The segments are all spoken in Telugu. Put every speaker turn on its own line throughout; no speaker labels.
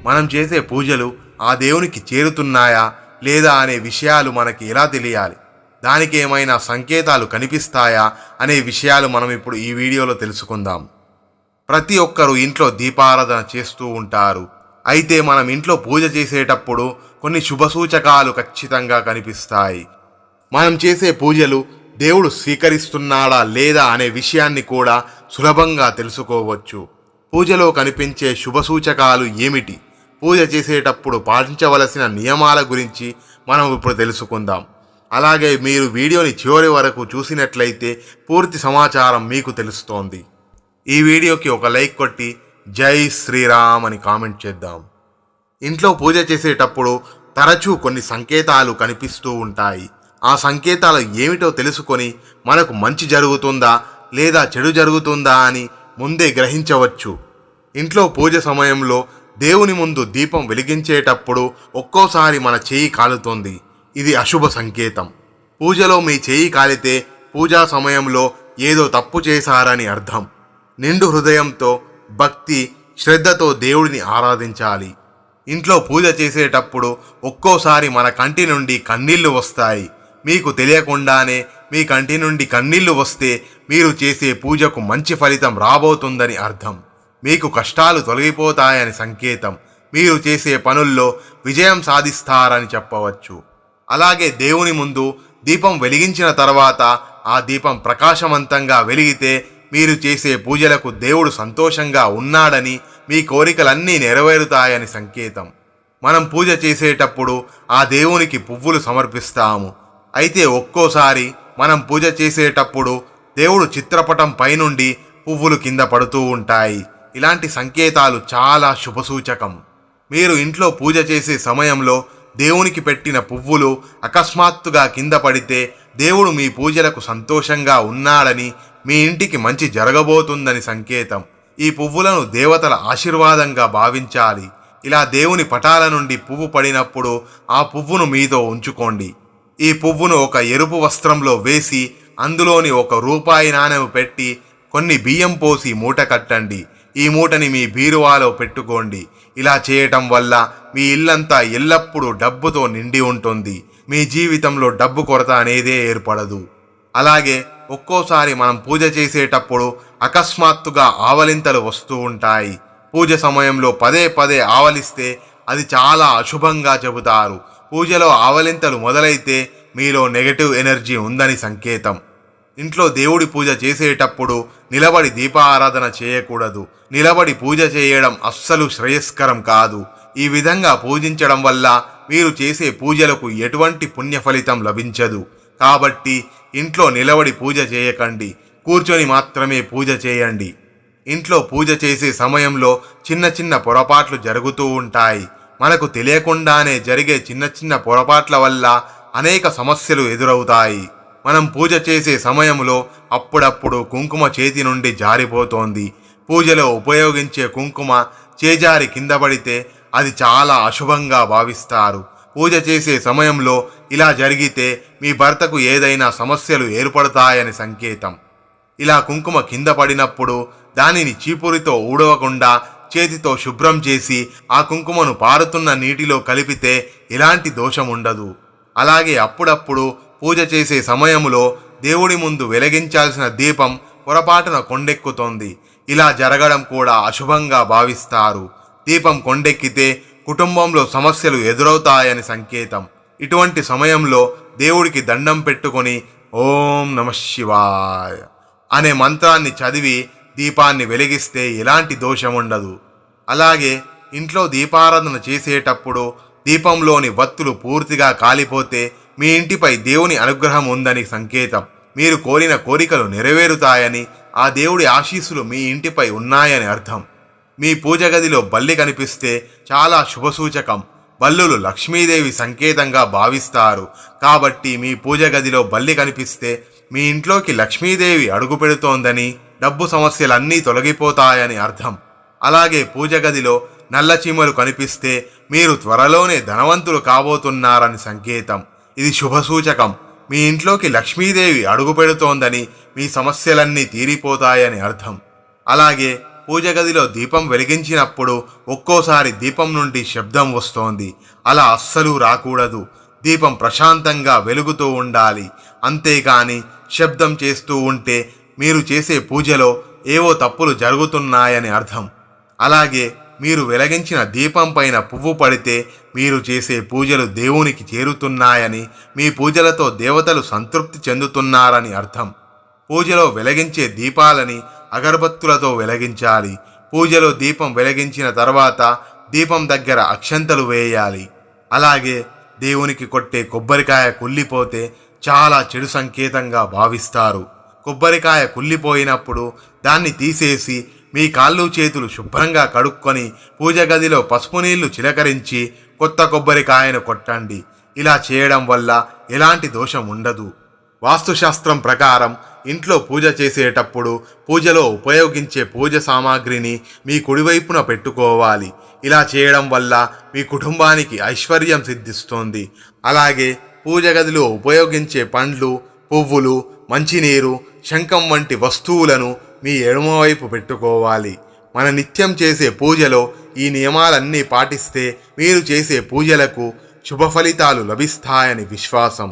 మనం చేసే పూజలు ఆ దేవునికి చేరుతున్నాయా లేదా అనే విషయాలు మనకి ఎలా తెలియాలి, దానికి ఏమైనా సంకేతాలు కనిపిస్తాయా అనే విషయాలు మనం ఇప్పుడు ఈ వీడియోలో తెలుసుకుందాం. ప్రతి ఒక్కరూ ఇంట్లో దీపారాధన చేస్తూ ఉంటారు. అయితే మనం ఇంట్లో పూజ చేసేటప్పుడు కొన్ని శుభసూచకాలు ఖచ్చితంగా కనిపిస్తాయి. మనం చేసే పూజలు దేవుడు స్వీకరిస్తున్నాడా లేదా అనే విషయాన్ని కూడా సులభంగా తెలుసుకోవచ్చు. పూజలో కనిపించే శుభసూచకాలు ఏమిటి, పూజ చేసేటప్పుడు పాటించవలసిన నియమాల గురించి మనం ఇప్పుడు తెలుసుకుందాం. అలాగే మీరు వీడియోని చివరి వరకు చూసినట్లయితే పూర్తి సమాచారం మీకు తెలుస్తోంది. ఈ వీడియోకి ఒక లైక్ కొట్టి జై శ్రీరామ్ అని కామెంట్ చేద్దాం. ఇంట్లో పూజ చేసేటప్పుడు తరచూ కొన్ని సంకేతాలు కనిపిస్తూ ఉంటాయి. ఆ సంకేతాలు ఏమిటో తెలుసుకొని మనకు మంచి జరుగుతుందా లేదా చెడు జరుగుతుందా అని ముందే గ్రహించవచ్చు. ఇంట్లో పూజ సమయంలో దేవుని ముందు దీపం వెలిగించేటప్పుడు ఒక్కోసారి మన చేయి కాలుతుంది. ఇది అశుభ సంకేతం. పూజలో మీ చేయి కాలితే పూజా సమయంలో ఏదో తప్పు చేశారని అర్థం. నిండు హృదయంతో భక్తి శ్రద్ధతో దేవుడిని ఆరాధించాలి. ఇంట్లో పూజ చేసేటప్పుడు ఒక్కోసారి మన కంటి నుండి కన్నీళ్లు వస్తాయి. మీకు తెలియకుండానే మీ కంటి నుండి కన్నీళ్లు వస్తే మీరు చేసే పూజకు మంచి ఫలితం రాబోతుందని అర్థం. మీకు కష్టాలు తొలగిపోతాయని సంకేతం. మీరు చేసే పనుల్లో విజయం సాధిస్తారని చెప్పవచ్చు. అలాగే దేవుని ముందు దీపం వెలిగించిన తర్వాత ఆ దీపం ప్రకాశవంతంగా వెలిగితే మీరు చేసే పూజలకు దేవుడు సంతోషంగా ఉన్నాడని, మీ కోరికలన్నీ నెరవేరుతాయని సంకేతం. మనం పూజ చేసేటప్పుడు ఆ దేవునికి పువ్వులు సమర్పిస్తాము. అయితే ఒక్కోసారి మనం పూజ చేసేటప్పుడు దేవుడు చిత్రపటం పైనుండి పువ్వులు కింద పడుతూ ఉంటాయి. ఇలాంటి సంకేతాలు చాలా శుభసూచకం. మీరు ఇంట్లో పూజ చేసే సమయంలో దేవునికి పెట్టిన పువ్వులు అకస్మాత్తుగా కింద పడితే దేవుడు మీ పూజలకు సంతోషంగా ఉన్నాడని, మీ ఇంటికి మంచి జరగబోతుందని సంకేతం. ఈ పువ్వులను దేవతల ఆశీర్వాదంగా భావించాలి. ఇలా దేవుని పటాల నుండి పువ్వు పడినప్పుడు ఆ పువ్వును మీతో ఉంచుకోండి. ఈ పువ్వును ఒక ఎరుపు వస్త్రంలో వేసి అందులోని ₹1 నాణెం పెట్టి కొన్ని బియ్యం పోసి మూట కట్టండి. ఈ మూటని మీ బీరువాలో పెట్టుకోండి. ఇలా చేయటం వల్ల మీ ఇల్లంతా ఎల్లప్పుడూ డబ్బుతో నిండి ఉంటుంది. మీ జీవితంలో డబ్బు కొరత అనేదే ఏర్పడదు. అలాగే ఒక్కోసారి మనం పూజ చేసేటప్పుడు అకస్మాత్తుగా ఆవలింతలు వస్తూ ఉంటాయి. పూజ సమయంలో పదే పదే ఆవలిస్తే అది చాలా అశుభంగా చెబుతారు. పూజలో ఆవలింతలు మొదలైతే మీలో నెగటివ్ ఎనర్జీ ఉందని సంకేతం. ఇంట్లో దేవుడి పూజ చేసేటప్పుడు నిలబడి దీపారాధన చేయకూడదు. నిలబడి పూజ చేయడం అస్సలు శ్రేయస్కరం కాదు. ఈ విధంగా పూజించడం వల్ల మీరు చేసే పూజలకు ఎటువంటి పుణ్య ఫలితం లభించదు. కాబట్టి ఇంట్లో నిలబడి పూజ చేయకండి, కూర్చొని మాత్రమే పూజ చేయండి. ఇంట్లో పూజ చేసే సమయంలో చిన్న చిన్న పొరపాట్లు జరుగుతూ ఉంటాయి. మనకు తెలియకుండానే జరిగే చిన్న చిన్న పొరపాట్ల వల్ల అనేక సమస్యలు ఎదురవుతాయి. మనం పూజ చేసే సమయంలో అప్పుడప్పుడు కుంకుమ చేతి నుండి జారిపోతోంది. పూజలో ఉపయోగించే కుంకుమ చేజారి కింద పడితే అది చాలా అశుభంగా భావిస్తారు. పూజ చేసే సమయంలో ఇలా జరిగితే మీ భర్తకు ఏదైనా సమస్యలు ఏర్పడతాయని సంకేతం. ఇలా కుంకుమ కింద పడినప్పుడు దానిని చీపురితో ఊడవకుండా చేతితో శుభ్రం చేసి ఆ కుంకుమను పారుతున్న నీటిలో కలిపితే ఎలాంటి దోషం ఉండదు. అలాగే అప్పుడప్పుడు పూజ చేసే సమయంలో దేవుడి ముందు వెలిగించాల్సిన దీపం పొరపాటున కొండెక్కుతోంది. ఇలా జరగడం కూడా అశుభంగా భావిస్తారు. దీపం కొండెక్కితే కుటుంబంలో సమస్యలు ఎదురవుతాయని సంకేతం. ఇటువంటి సమయంలో దేవుడికి దండం పెట్టుకొని ఓం నమః శివాయ అనే మంత్రాన్ని చదివి దీపాన్ని వెలిగిస్తే ఎలాంటి దోషం ఉండదు. అలాగే ఇంట్లో దీపారాధన చేసేటప్పుడు దీపంలోని వత్తులు పూర్తిగా కాలిపోతే మీ ఇంటిపై దేవుని అనుగ్రహం ఉందని సంకేతం. మీరు కోరిన కోరికలు నెరవేరుతాయని, ఆ దేవుడి ఆశీస్సులు మీ ఇంటిపై ఉన్నాయని అర్థం. మీ పూజ గదిలో బల్లి కనిపిస్తే చాలా శుభసూచకం. బల్లులు లక్ష్మీదేవి సంకేతంగా భావిస్తారు. కాబట్టి మీ పూజ గదిలో బల్లి కనిపిస్తే మీ ఇంట్లోకి లక్ష్మీదేవి అడుగు పెడుతోందని, డబ్బు సమస్యలన్నీ తొలగిపోతాయని అర్థం. అలాగే పూజ గదిలో నల్ల చీమలు కనిపిస్తే మీరు త్వరలోనే ధనవంతులు కాబోతున్నారని సంకేతం. ఇది శుభసూచకం. మీ ఇంట్లోకి లక్ష్మీదేవి అడుగు పెడుతోందని, మీ సమస్యలన్నీ తీరిపోతాయని అర్థం. అలాగే పూజ గదిలో దీపం వెలిగించినప్పుడు ఒక్కోసారి దీపం నుండి శబ్దం వస్తోంది. అలా అస్సలు రాకూడదు. దీపం ప్రశాంతంగా వెలుగుతూ ఉండాలి. అంతేకాని శబ్దం చేస్తూ ఉంటే మీరు చేసే పూజలో ఏవో తప్పులు జరుగుతున్నాయని అర్థం. అలాగే మీరు వెలిగించిన దీపం పైన పువ్వు పడితే మీరు చేసే పూజలు దేవునికి చేరుతున్నాయని, మీ పూజలతో దేవతలు సంతృప్తి చెందుతున్నారని అర్థం. పూజలో వెలిగించే దీపాలని అగరబత్తులతో వెలిగించాలి. పూజలో దీపం వెలిగించిన తర్వాత దీపం దగ్గర అక్షంతలు వేయాలి. అలాగే దేవునికి కొట్టే కొబ్బరికాయ కుళ్ళిపోతే చాలా చెడు సంకేతంగా భావిస్తారు. కొబ్బరికాయ కుళ్ళిపోయినప్పుడు దాన్ని తీసేసి మీ కాళ్ళు చేతులు శుభ్రంగా కడుక్కొని పూజ గదిలో పసుపు నీళ్లు చిలకరించి కొత్త కొబ్బరికాయను కొట్టండి. ఇలా చేయడం వల్ల ఎలాంటి దోషం ఉండదు. వాస్తుశాస్త్రం ప్రకారం ఇంట్లో పూజ చేసేటప్పుడు పూజలో ఉపయోగించే పూజ సామాగ్రిని మీ కుడివైపున పెట్టుకోవాలి. ఇలా చేయడం వల్ల మీ కుటుంబానికి ఐశ్వర్యం సిద్ధిస్తుంది. అలాగే పూజ గదిలో ఉపయోగించే పండ్లు, పువ్వులు, మంచినీరు, శంఖం వంటి వస్తువులను మీ ఎడమవైపు పెట్టుకోవాలి. మన నిత్యం చేసే పూజలో ఈ నియమాలన్నీ పాటిస్తే మీరు చేసే పూజలకు శుభ ఫలితాలు లభిస్తాయని విశ్వాసం.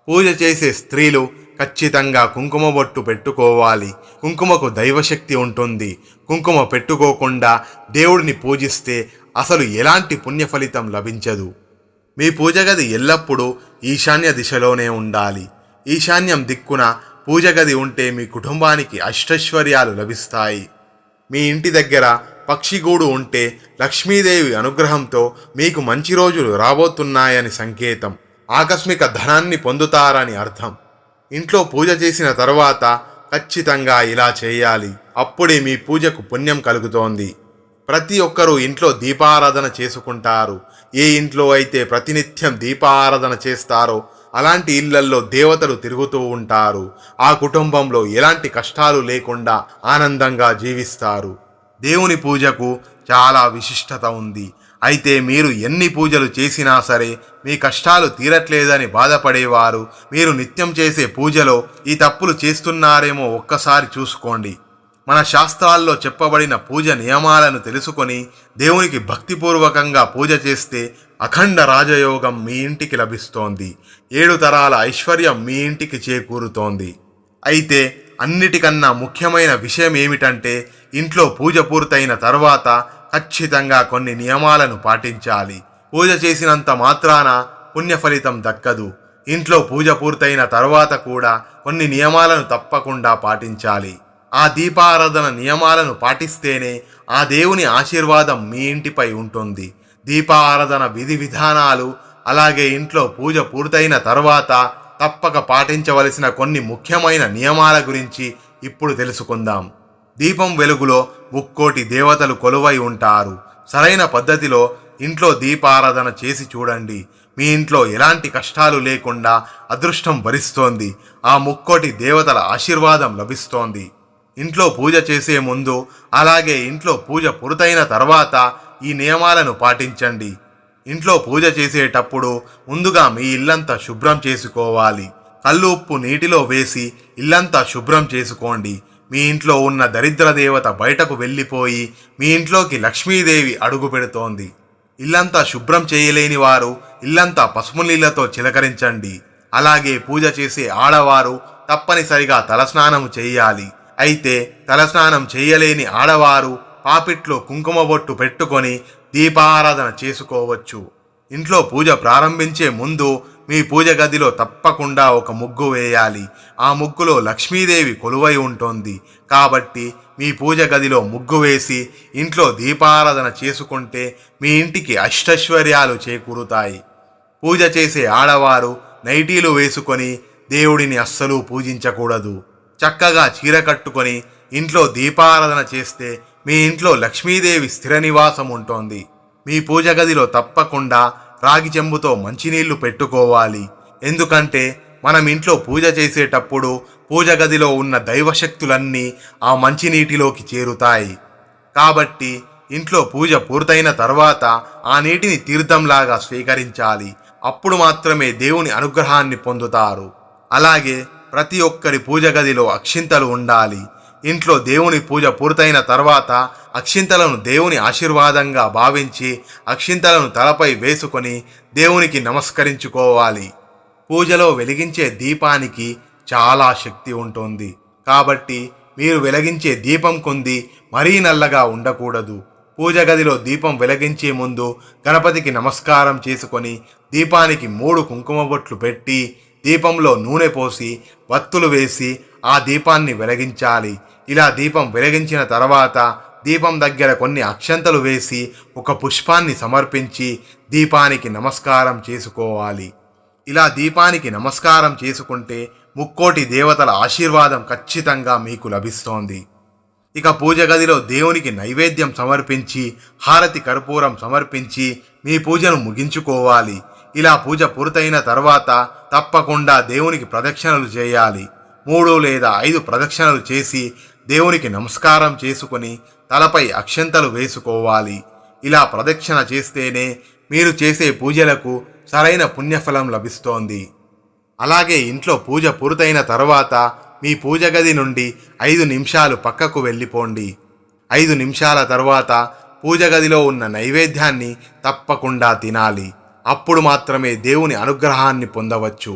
పూజ చేసే స్త్రీలు ఖచ్చితంగా కుంకుమ బొట్టు పెట్టుకోవాలి. కుంకుమకు దైవశక్తి ఉంటుంది. కుంకుమ పెట్టుకోకుండా దేవుడిని పూజిస్తే అసలు ఎలాంటి పుణ్య ఫలితం లభించదు. మీ పూజ గది ఎల్లప్పుడూ ఈశాన్య దిశలోనే ఉండాలి. ఈశాన్యం దిక్కున పూజ గది ఉంటే మీ కుటుంబానికి అష్టైశ్వర్యాలు లభిస్తాయి. మీ ఇంటి దగ్గర పక్షిగూడు ఉంటే లక్ష్మీదేవి అనుగ్రహంతో మీకు మంచి రోజులు రాబోతున్నాయని సంకేతం. ఆకస్మిక ధనాన్ని పొందుతారని అర్థం. ఇంట్లో పూజ చేసిన తర్వాత ఖచ్చితంగా ఇలా చేయాలి. అప్పుడే మీ పూజకు పుణ్యం కలుగుతోంది. ప్రతి ఒక్కరూ ఇంట్లో దీపారాధన చేసుకుంటారు. ఏ ఇంట్లో అయితే ప్రతినిత్యం దీపారాధన చేస్తారో అలాంటి ఇళ్లల్లో దేవతలు తిరుగుతూ ఉంటారు. ఆ కుటుంబంలో ఎలాంటి కష్టాలు లేకుండా ఆనందంగా జీవిస్తారు. దేవుని పూజకు చాలా విశిష్టత ఉంది. అయితే మీరు ఎన్ని పూజలు చేసినా సరే మీ కష్టాలు తీరట్లేదని బాధపడేవారు మీరు నిత్యం చేసే పూజలో ఈ తప్పులు చేస్తున్నారేమో ఒక్కసారి చూసుకోండి. మన శాస్త్రాల్లో చెప్పబడిన పూజ నియమాలను తెలుసుకొని దేవునికి భక్తిపూర్వకంగా పూజ చేస్తే అఖండ రాజయోగం మీ ఇంటికి లభిస్తోంది. 7 తరాల ఐశ్వర్యం మీ ఇంటికి చేకూరుతోంది. అయితే అన్నిటికన్నా ముఖ్యమైన విషయం ఏమిటంటే ఇంట్లో పూజ పూర్తయిన తర్వాత ఖచ్చితంగా కొన్ని నియమాలను పాటించాలి. పూజ చేసినంత మాత్రాన పుణ్య ఫలితం దక్కదు. ఇంట్లో పూజ పూర్తయిన తర్వాత కూడా కొన్ని నియమాలను తప్పకుండా పాటించాలి. ఆ దీపారాధన నియమాలను పాటిస్తేనే ఆ దేవుని ఆశీర్వాదం మీ ఇంటిపై ఉంటుంది. దీపారాధన విధి విధానాలు, అలాగే ఇంట్లో పూజ పూర్తయిన తర్వాత తప్పక పాటించవలసిన కొన్ని ముఖ్యమైన నియమాల గురించి ఇప్పుడు తెలుసుకుందాం. దీపం వెలుగులో ముక్కోటి దేవతలు కొలువై ఉంటారు. సరైన పద్ధతిలో ఇంట్లో దీపారాధన చేసి చూడండి. మీ ఇంట్లో ఎలాంటి కష్టాలు లేకుండా అదృష్టం వరిస్తోంది. ఆ ముక్కోటి దేవతల ఆశీర్వాదం లభిస్తోంది. ఇంట్లో పూజ చేసే ముందు, అలాగే ఇంట్లో పూజ పూర్తయిన తర్వాత ఈ నియమాలను పాటించండి. ఇంట్లో పూజ చేసేటప్పుడు ముందుగా మీ ఇల్లంతా శుభ్రం చేసుకోవాలి. కల్లు ఉప్పు నీటిలో వేసి ఇల్లంతా శుభ్రం చేసుకోండి. మీ ఇంట్లో ఉన్న దరిద్ర దేవత బయటకు వెళ్ళిపోయి మీ ఇంట్లోకి లక్ష్మీదేవి అడుగు పెడుతోంది. ఇల్లంతా శుభ్రం చేయలేని వారు ఇల్లంతా పసుపు నీళ్లతో చిలకరించండి. అలాగే పూజ చేసే ఆడవారు తప్పనిసరిగా తలస్నానం చేయాలి. అయితే తలస్నానం చేయలేని ఆడవారు పాపిట్లో కుంకుమ బొట్టు పెట్టుకొని దీపారాధన చేసుకోవచ్చు. ఇంట్లో పూజ ప్రారంభించే ముందు మీ పూజ గదిలో తప్పకుండా ఒక ముగ్గు వేయాలి. ఆ ముగ్గులో లక్ష్మీదేవి కొలువై ఉంటుంది. కాబట్టి మీ పూజ గదిలో ముగ్గు వేసి ఇంట్లో దీపారాధన చేసుకుంటే మీ ఇంటికి అష్టైశ్వర్యాలు చేకూరుతాయి. పూజ చేసే ఆడవారు నైటీలు వేసుకొని దేవుడిని అస్సలు పూజించకూడదు. చక్కగా చీర కట్టుకొని ఇంట్లో దీపారాధన చేస్తే మీ ఇంట్లో లక్ష్మీదేవి స్థిర నివాసం ఉంటుంది. మీ పూజ గదిలో తప్పకుండా రాగి చెంబుతో మంచినీళ్లు పెట్టుకోవాలి. ఎందుకంటే మనం ఇంట్లో పూజ చేసేటప్పుడు పూజ గదిలో ఉన్న దైవశక్తులన్నీ ఆ మంచినీటిలోకి చేరుతాయి. కాబట్టి ఇంట్లో పూజ పూర్తయిన తర్వాత ఆ నీటిని తీర్థంలాగా స్వీకరించాలి. అప్పుడు మాత్రమే దేవుని అనుగ్రహాన్ని పొందుతారు. అలాగే ప్రతి ఒక్కరి పూజ గదిలో అక్షింతలు ఉండాలి. ఇంట్లో దేవుని పూజ పూర్తయిన తర్వాత అక్షింతలను దేవుని ఆశీర్వాదంగా భావించి అక్షింతలను తలపై వేసుకొని దేవునికి నమస్కరించుకోవాలి. పూజలో వెలిగించే దీపానికి చాలా శక్తి ఉంటుంది. కాబట్టి మీరు వెలిగించే దీపం కొంది మరీ నల్లగా ఉండకూడదు. పూజ గదిలో దీపం వెలిగించే ముందు గణపతికి నమస్కారం చేసుకొని దీపానికి 3 కుంకుమ బొట్లు పెట్టి దీపంలో నూనె పోసి వత్తులు వేసి ఆ దీపాన్ని వెలిగించాలి. ఇలా దీపం వెలిగించిన తర్వాత దీపం దగ్గర కొన్ని అక్షంతలు వేసి ఒక పుష్పాన్ని సమర్పించి దీపానికి నమస్కారం చేసుకోవాలి. ఇలా దీపానికి నమస్కారం చేసుకుంటే ముక్కోటి దేవతల ఆశీర్వాదం ఖచ్చితంగా మీకు లభిస్తోంది. ఇక పూజ గదిలో దేవునికి నైవేద్యం సమర్పించి హారతి కర్పూరం సమర్పించి మీ పూజను ముగించుకోవాలి. ఇలా పూజ పూర్తయిన తర్వాత తప్పకుండా దేవునికి ప్రదక్షిణలు చేయాలి. 3 లేదా 5 ప్రదక్షిణలు చేసి దేవునికి నమస్కారం చేసుకొని తలపై అక్షంతలు వేసుకోవాలి. ఇలా ప్రదక్షిణ చేస్తేనే మీరు చేసే పూజలకు సరైన పుణ్యఫలం లభిస్తోంది. అలాగే ఇంట్లో పూజ పూర్తయిన తర్వాత మీ పూజ గది నుండి 5 నిమిషాలు పక్కకు వెళ్ళిపోండి. 5 నిమిషాల తర్వాత పూజ గదిలో ఉన్న నైవేద్యాన్ని తప్పకుండా తినాలి. అప్పుడు మాత్రమే దేవుని అనుగ్రహాన్ని పొందవచ్చు.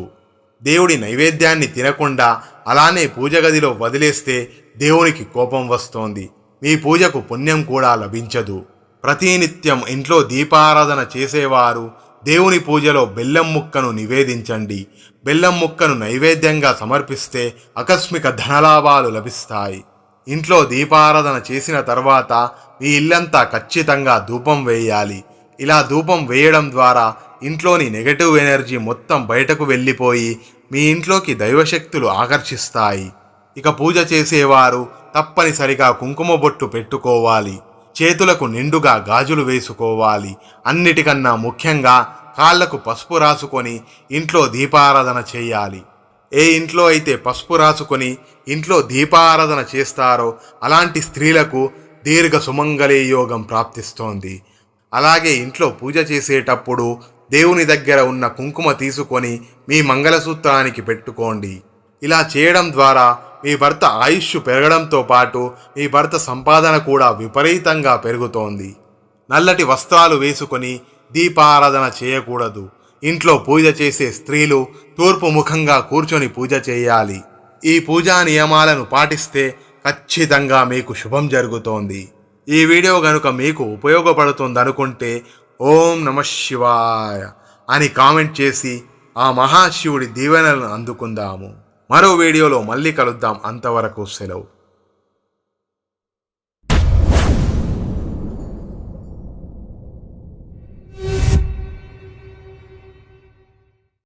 దేవుడి నైవేద్యాన్ని తినకుండా అలానే పూజ గదిలో వదిలేస్తే దేవునికి కోపం వస్తోంది. మీ పూజకు పుణ్యం కూడా లభించదు. ప్రతినిత్యం ఇంట్లో దీపారాధన చేసేవారు దేవుని పూజలో బెల్లం ముక్కను నివేదించండి. బెల్లం ముక్కను నైవేద్యంగా సమర్పిస్తే ఆకస్మిక ధనలాభాలు లభిస్తాయి. ఇంట్లో దీపారాధన చేసిన తర్వాత మీ ఇల్లంతా ఖచ్చితంగా ధూపం వేయాలి. ఇలా ధూపం వేయడం ద్వారా ఇంట్లోని నెగటివ్ ఎనర్జీ మొత్తం బయటకు వెళ్ళిపోయి మీ ఇంట్లోకి దైవశక్తులు ఆకర్షిస్తాయి. ఇక పూజ చేసేవారు తప్పనిసరిగా కుంకుమ బొట్టు పెట్టుకోవాలి. చేతులకు నిండుగా గాజులు వేసుకోవాలి. అన్నిటికన్నా ముఖ్యంగా కాళ్లకు పసుపు రాసుకొని ఇంట్లో దీపారాధన చేయాలి. ఏ ఇంట్లో అయితే పసుపు రాసుకొని ఇంట్లో దీపారాధన చేస్తారో అలాంటి స్త్రీలకు దీర్ఘ సుమంగళీ యోగం ప్రాప్తిస్తోంది. అలాగే ఇంట్లో పూజ చేసేటప్పుడు దేవుని దగ్గర ఉన్న కుంకుమ తీసుకొని మీ మంగళసూత్రానికి పెట్టుకోండి. ఇలా చేయడం ద్వారా మీ భర్త ఆయుష్ పెరగడంతో పాటు మీ భర్త సంపాదన కూడా విపరీతంగా పెరుగుతోంది. నల్లటి వస్త్రాలు వేసుకొని దీపారాధన చేయకూడదు. ఇంట్లో పూజ చేసే స్త్రీలు తూర్పు ముఖంగా కూర్చొని పూజ చేయాలి. ఈ పూజా నియమాలను పాటిస్తే ఖచ్చితంగా మీకు శుభం జరుగుతోంది. ఈ వీడియో గనుక మీకు ఉపయోగపడుతుందనుకుంటే ఓం నమః శివాయ అని కామెంట్ చేసి ఆ మహాశివుడి దీవెనలను అందుకుందాము. మరో వీడియోలో మళ్ళీ కలుద్దాం. అంతవరకు సెలవు.